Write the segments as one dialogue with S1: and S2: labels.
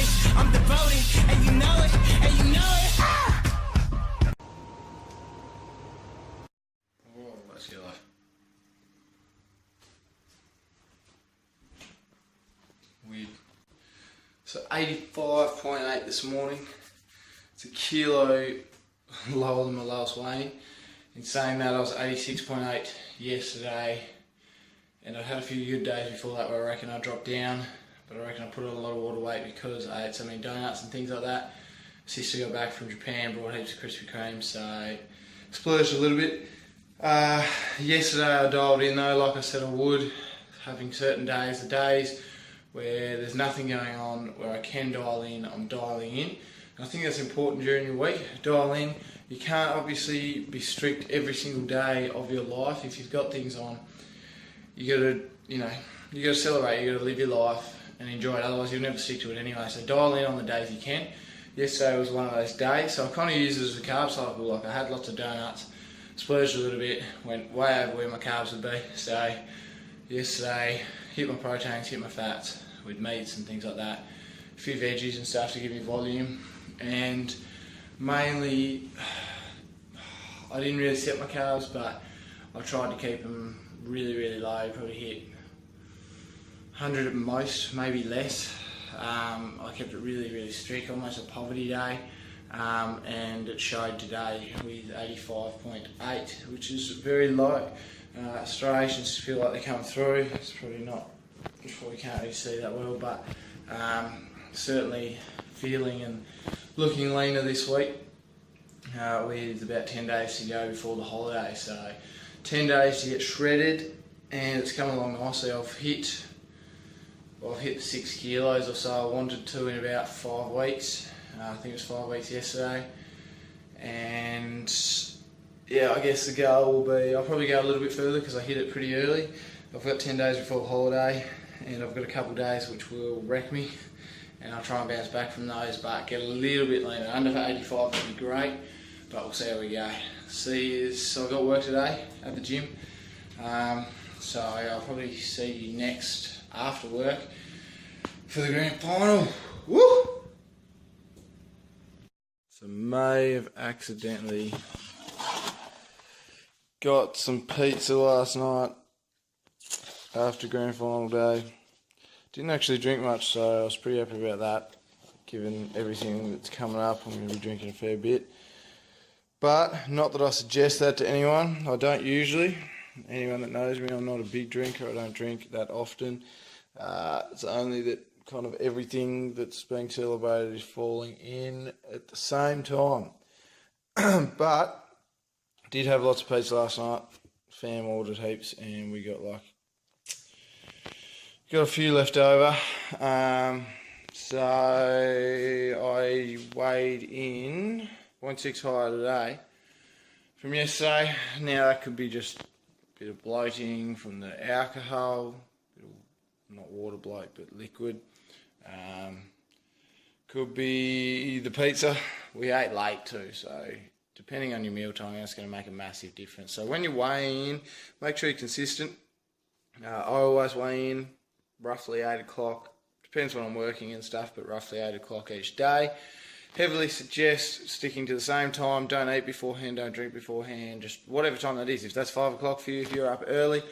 S1: it, I'm devoted, and you know it, and you know it.
S2: Oh, that's yellow. Weird. So 85.8 this morning. It's a kilo lower than my last weighing. In saying that, I was 86.8 yesterday, and I had a few good days before that where I reckon I dropped down, but I reckon I put on a lot of water weight because I ate so many donuts and things like that. Sister got back from Japan, brought heaps of Krispy Kremes, so splurged a little bit. Yesterday I dialed in though, like I said I would, having certain days, the days where there's nothing going on, where I can dial in, I'm dialing in. And I think that's important during your week, dial in. You can't obviously be strict every single day of your life. If you've got things on, you gotta celebrate, you gotta live your life and enjoy it, otherwise you'll never stick to it anyway. So dial in on the days you can. Yesterday was one of those days, so I kind of used it as a carb cycle. Like I had lots of donuts, splurged a little bit, went way over where my carbs would be. So yesterday, hit my proteins, hit my fats with meats and things like that. A few veggies and stuff to give me volume, and mainly, I didn't really set my carbs, but I tried to keep them really, really low, probably hit 100 at most, maybe less. I kept it really, really strict, almost a poverty day, and it showed today with 85.8, which is very low. Striations feel like they're coming through. It's probably not, you probably can't really see that well, but certainly feeling and looking leaner this week, with about 10 days to go before the holiday. So 10 days to get shredded, and it's come along nicely. I've hit 6 kilos or so. I wanted to in about 5 weeks. I think it was 5 weeks yesterday. And yeah, I guess the goal will be, I'll probably go a little bit further because I hit it pretty early. I've got 10 days before the holiday, and I've got a couple of days which will wreck me, and I'll try and bounce back from those, but get a little bit leaner. Under 85 would be great, but we'll see how we go. So I've got work today at the gym, so I'll probably see you next after work for the grand final. Woo! So may have accidentally got some pizza last night after grand final day. Didn't actually drink much, so I was pretty happy about that, given everything that's coming up. I'm going to be drinking a fair bit. But, not that I suggest that to anyone. I don't usually. Anyone that knows me, I'm not a big drinker. I don't drink that often. It's only that kind of everything that's being celebrated is falling in at the same time. But, did have lots of pizza last night. Fam ordered heaps, and we got a few left over. So I weighed in 0.6 higher today from yesterday. Now that could be just a bit of bloating from the alcohol, not water bloat but liquid. Could be the pizza. We ate late too, so depending on your meal timing, that's going to make a massive difference. So when you're weighing in, make sure you're consistent. I always weigh in roughly 8 o'clock. Depends when I'm working and stuff, but roughly 8 o'clock each day. Heavily suggest sticking to the same time. Don't eat beforehand, don't drink beforehand, just whatever time that is. If that's 5 o'clock for you, if you're up early,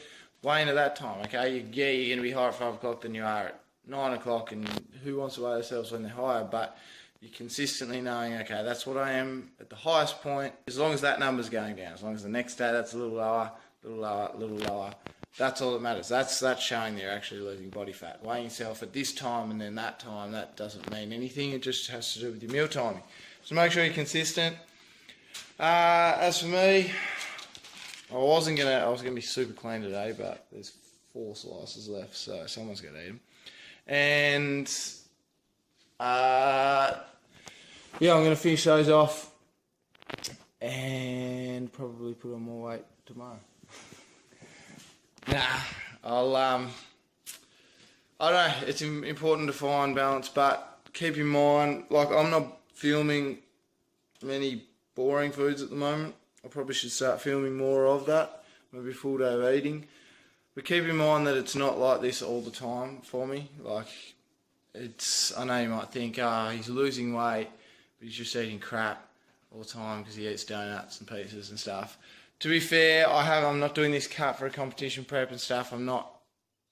S2: weigh in at that time, okay? Yeah, you're going to be higher at 5 o'clock than you are at 9 o'clock, and who wants to weigh themselves when they're higher? But you're consistently knowing, okay, that's what I am at the highest point, as long as that number's going down. As long as the next day that's a little lower, little lower, little lower. That's all that matters. That's showing that you're actually losing body fat. Weighing yourself at this time and then that time, that doesn't mean anything. It just has to do with your meal timing. So make sure you're consistent. As for me, I was gonna be super clean today, but there's 4 slices left, so someone's gonna eat them. And yeah, I'm gonna finish those off and probably put on more weight tomorrow. Nah, I don't know, it's important to find balance, but keep in mind, like, I'm not filming many boring foods at the moment. I probably should start filming more of that, maybe a full day of eating. But keep in mind that it's not like this all the time for me. Like, I know you might think, he's losing weight, but he's just eating crap all the time because he eats donuts and pizzas and stuff. To be fair, I'm not doing this cut for a competition prep and stuff. I'm not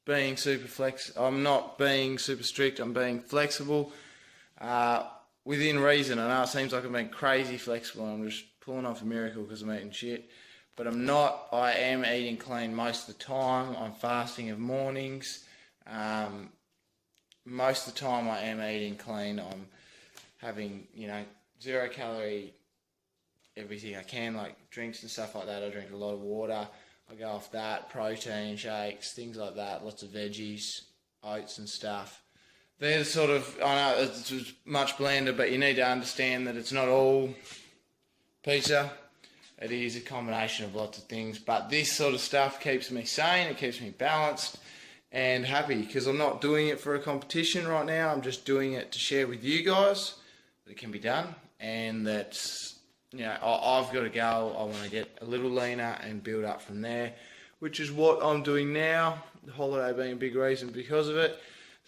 S2: being super I'm not being super strict. I'm being flexible, within reason. I know it seems like I'm being crazy flexible. I'm just pulling off a miracle because I'm eating shit, but I'm not. I am eating clean most of the time. I'm fasting of mornings. Most of the time I am eating clean. I'm having, 0 calorie everything I can, like drinks and stuff like that. I drink a lot of water. I go off that, protein shakes, things like that, lots of veggies, oats and stuff. They're sort of, I know it's much blender, but you need to understand that it's not all pizza. It is a combination of lots of things, but this sort of stuff keeps me sane, it keeps me balanced and happy, because I'm not doing it for a competition right now. I'm just doing it to share with you guys that it can be done, and that, I've got to go. I want to get a little leaner and build up from there, which is what I'm doing now. The holiday being a big reason because of it.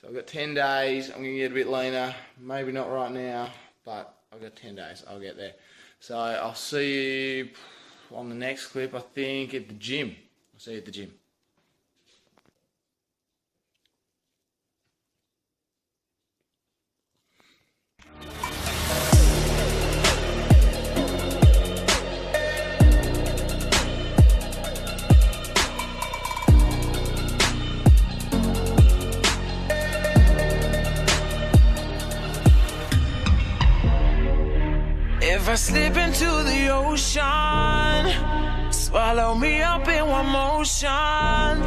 S2: So I've got 10 days. I'm going to get a bit leaner. Maybe not right now, but I've got 10 days. I'll get there. So I'll see you on the next clip, I think, at the gym. I'll see you at the gym.
S1: If I slip into the ocean, swallow me up in one motion,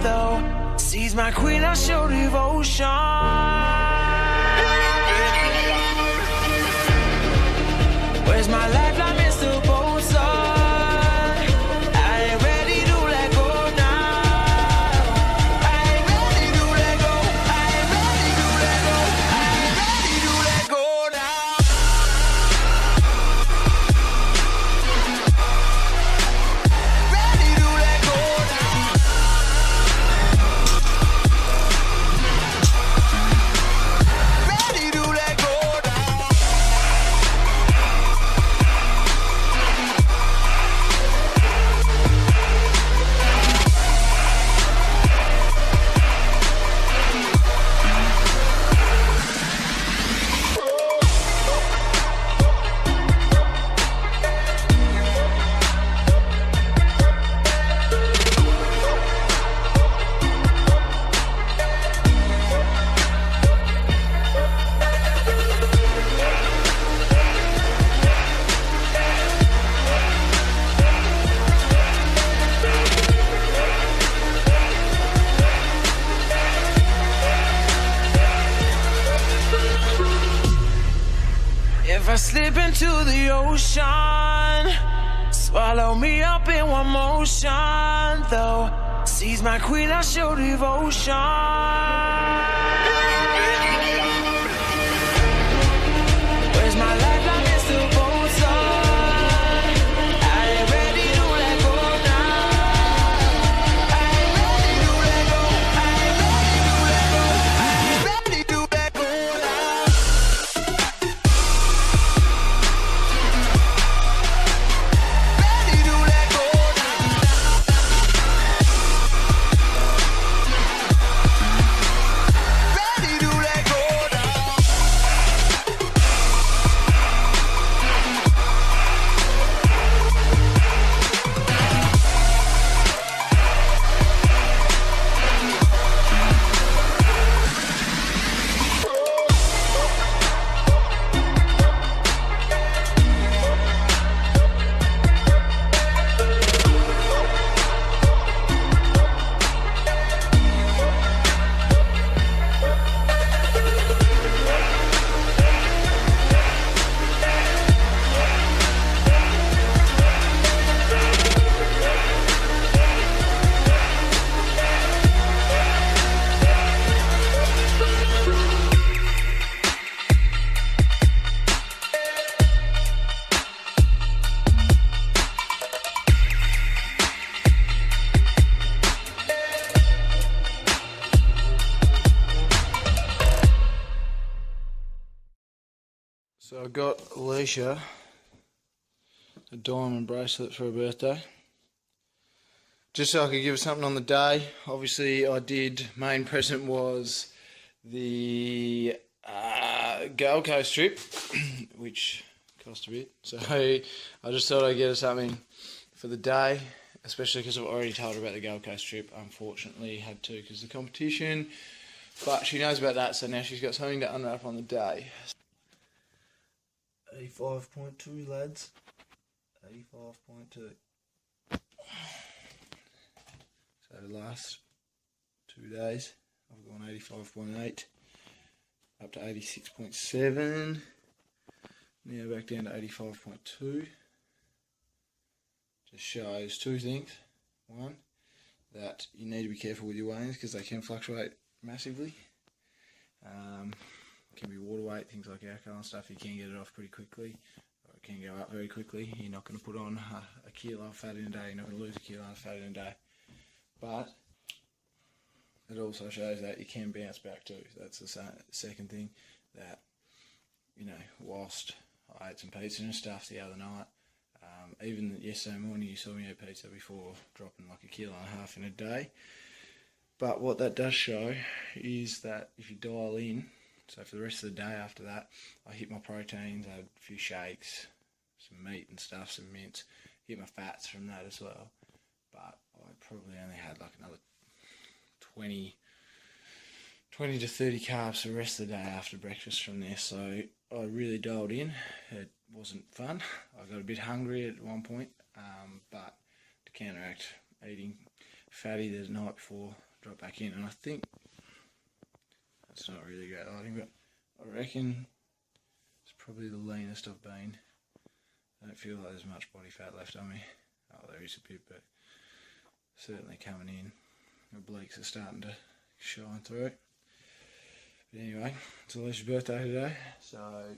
S1: though. Sees my queen, I show devotion. Where's my lifeline, Mr. Bosun? I ain't ready to let go now. I ain't ready to let go. I ain't ready to let go. I ain't ready to let go now. Ready to let go now. Ready to let go now. If I slip into the ocean, swallow me up in one motion, though. Sees my queen, I show devotion. Where's my lifeline, Mr. Bosun? I ain't ready to let go now. I ain't ready to let go. I ain't ready to let go. I ain't ready to let go now. Ready to let go now.
S2: So I got Alicia a diamond bracelet for her birthday. Just so I could give her something on the day. Obviously I did, main present was the Gold Coast trip, which cost a bit. So I just thought I'd get her something for the day, especially because I've already told her about the Gold Coast trip. Unfortunately had to because of the competition. But she knows about that, so now she's got something to unwrap on the day. 85.2 lads. 85.2. So the last 2 days I've gone 85.8 up to 86.7. Now back down to 85.2. Just shows two things. One, that you need to be careful with your weightings because they can fluctuate massively. It can be water weight, things like alcohol and stuff. You can get it off pretty quickly, or it can go up very quickly. You're not going to put on a kilo of fat in a day. You're not going to lose a kilo of fat in a day. But it also shows that you can bounce back too. That's the second thing. That, you know, whilst I ate some pizza and stuff the other night, even yesterday morning you saw me eat pizza before dropping like 1.5 kilos in a day. But what that does show is that if you dial in, so for the rest of the day after that, I hit my proteins, I had a few shakes, some meat and stuff, some mince, hit my fats from that as well. But I probably only had like another 20 to 30 carbs the rest of the day after breakfast from there. So I really dialed in. It wasn't fun. I got a bit hungry at one point, but to counteract eating fatty the night before, drop back in, and I think that's not really great lighting, but I reckon it's probably the leanest I've been. I don't feel like there's much body fat left on me. Oh, there is a bit, but certainly coming in. The obliques are starting to shine through. But anyway, it's Alicia's birthday today, so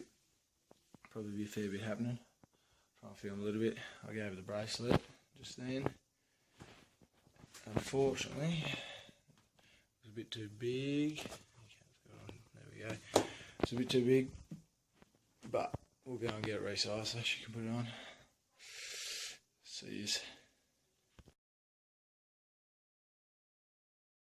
S2: probably be a fair bit happening. Try and film a little bit. I gave her the bracelet just then. Unfortunately, it was a bit too big. There we go. It's a bit too big, but we'll go and get it resized so she can put it on. See you.